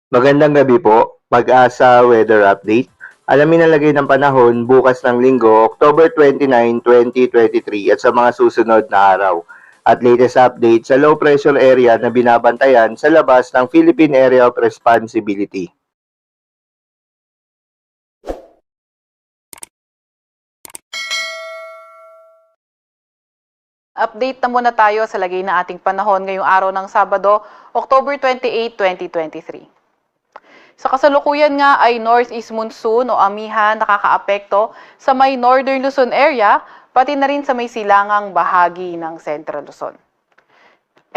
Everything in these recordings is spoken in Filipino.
Magandang gabi po, Pag-asa Weather Update. Alamin ang lagay ng panahon bukas ng Linggo, October 29, 2023 at sa mga susunod na araw. At latest update sa low pressure area na binabantayan sa labas ng Philippine Area of Responsibility. Update na muna tayo sa lagay na ating panahon ngayong araw ng Sabado, October 28, 2023. Sa kasalukuyan nga ay northeast monsoon o amihan nakakaapekto sa may northern Luzon area, pati na rin sa may silangang bahagi ng Central Luzon.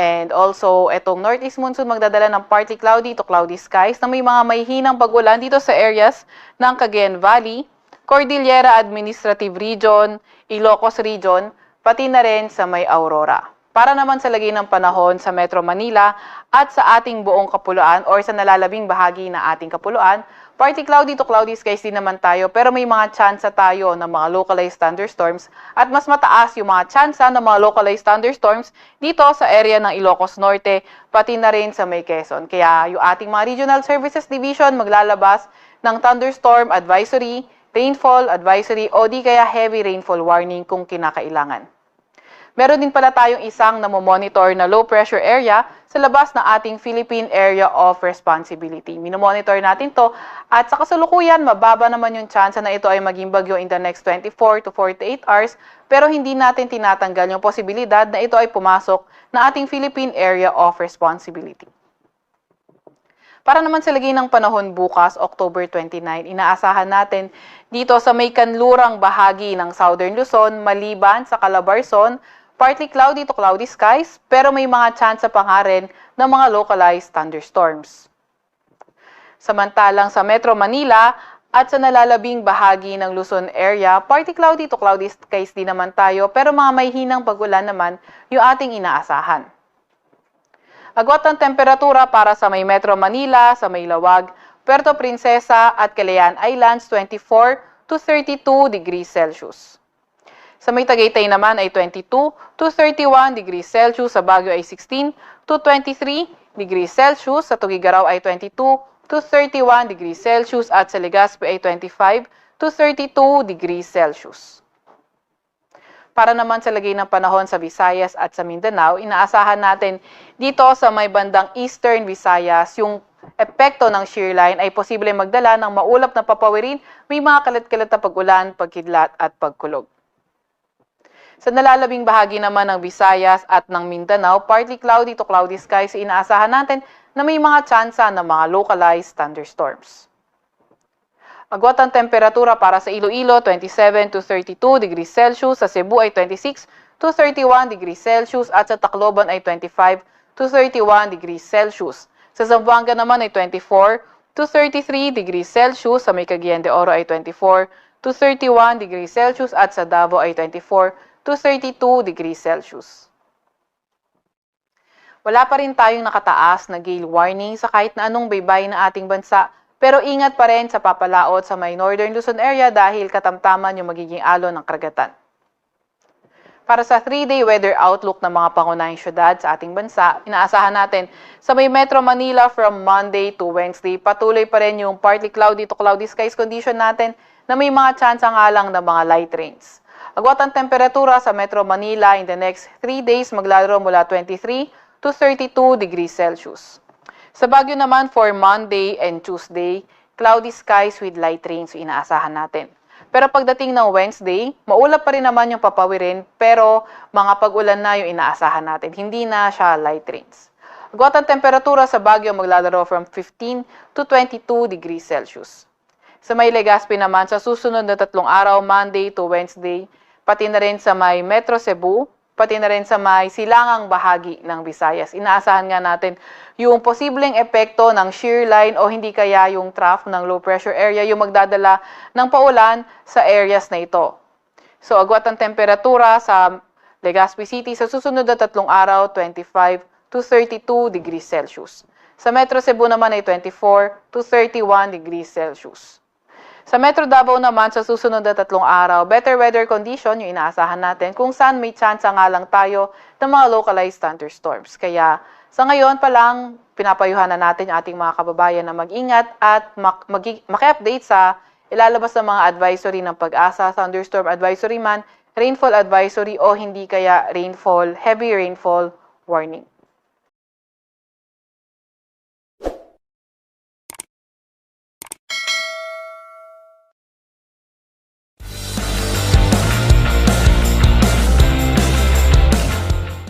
And also, etong northeast monsoon magdadala ng partly cloudy to cloudy skies na may mga mahihinang pag-ulan dito sa areas ng Cagayan Valley, Cordillera Administrative Region, Ilocos Region, pati na rin sa may Aurora. Para naman sa lagay ng panahon sa Metro Manila at sa ating buong kapuluan or sa nalalabing bahagi na ating kapuluan, partly cloudy to cloudy skies din naman tayo pero may mga tsansa tayo ng mga localized thunderstorms at mas mataas yung mga tsansa ng mga localized thunderstorms dito sa area ng Ilocos Norte pati na rin sa may Quezon. Kaya yung ating mga Regional Services Division maglalabas ng thunderstorm advisory, rainfall advisory o di kaya heavy rainfall warning kung kinakailangan. Meron din pala tayong isang namomonitor na low pressure area sa labas ng ating Philippine Area of Responsibility. Minomonitor natin to at sa kasalukuyan mababa naman yung chance na ito ay maging bagyo in the next 24 to 48 hours pero hindi natin tinatanggal yung posibilidad na ito ay pumasok na ating Philippine Area of Responsibility. Para naman sa lagay ng panahon bukas, October 29, inaasahan natin dito sa may kanlurang bahagi ng Southern Luzon, maliban sa Calabarzon, partly cloudy to cloudy skies, pero may mga chance pa nga rin ng mga localized thunderstorms. Samantalang sa Metro Manila at sa nalalabing bahagi ng Luzon area, partly cloudy to cloudy skies din naman tayo, pero mga may hinang pag-ulan naman yung ating inaasahan. Agwat ang temperatura para sa may Metro Manila, sa may Lawag, Puerto Princesa at Calayan Islands 24 to 32 degrees Celsius. Sa may Tagaytay naman ay 22 to 31 degrees Celsius, sa Baguio ay 16 to 23 degrees Celsius, sa Tugigaraw ay 22 to 31 degrees Celsius at sa Legazpi ay 25 to 32 degrees Celsius. Para naman sa lagay ng panahon sa Visayas at sa Mindanao, inaasahan natin dito sa may bandang Eastern Visayas, yung epekto ng shear line ay posible magdala ng maulap na papawirin, may mga kalat-kalat na pag-ulan, pagkidlat at pagkulog. Sa nalalabing bahagi naman ng Visayas at ng Mindanao, partly cloudy to cloudy skies, inaasahan natin na may mga tsansa ng mga localized thunderstorms. Agwat ang temperatura para sa Iloilo, 27 to 32 degrees Celsius, sa Cebu ay 26 to 31 degrees Celsius at sa Tacloban ay 25 to 31 degrees Celsius. Sa Zamboanga naman ay 24 to 33 degrees Celsius, sa may Cagayan de Oro ay 24 to 31 degrees Celsius at sa Davao ay 24 to 32 degrees Celsius. Wala pa rin tayong nakataas na gale warning sa kahit na anong baybay na ating bansa, pero ingat pa rin sa papalaot sa may Northern Luzon area dahil katamtaman yung magiging alon ng karagatan. Para sa 3-day weather outlook ng mga pangunahing syudad sa ating bansa, inaasahan natin sa may Metro Manila from Monday to Wednesday, patuloy pa rin yung partly cloudy to cloudy skies condition natin na may mga chance nga lang ng mga light rains. Agwat ang temperatura sa Metro Manila in the next 3 days maglalaro mula 23 to 32 degrees Celsius. Sa Baguio naman for Monday and Tuesday, cloudy skies with light rains yung inaasahan natin. Pero pagdating ng Wednesday, maulap pa rin naman yung papawirin pero mga pag-ulan na yung inaasahan natin. Hindi na siya light rains. Agwat ang temperatura sa Baguio maglalaro from 15 to 22 degrees Celsius. Sa may Legazpi naman, sa susunod na 3 araw, Monday to Wednesday, pati na rin sa may Metro Cebu, pati na rin sa may silangang bahagi ng Visayas. Inaasahan nga natin yung posibleng epekto ng shear line o hindi kaya yung trough ng low pressure area yung magdadala ng paulan sa areas na ito. So agwat ang temperatura sa Legazpi City sa susunod na 3 araw, 25 to 32 degrees Celsius. Sa Metro Cebu naman ay 24 to 31 degrees Celsius. Sa Metro Davao naman, sa susunod na 3 araw, better weather condition yung inaasahan natin kung saan may chance nga lang tayo ng mga localized thunderstorms. Kaya Sa ngayon pa lang, pinapayuhan na natin yung ating mga kababayan na mag-ingat at maki-update sa ilalabas ng mga advisory ng Pag-asa, thunderstorm advisory man, rainfall advisory o hindi kaya heavy rainfall warning.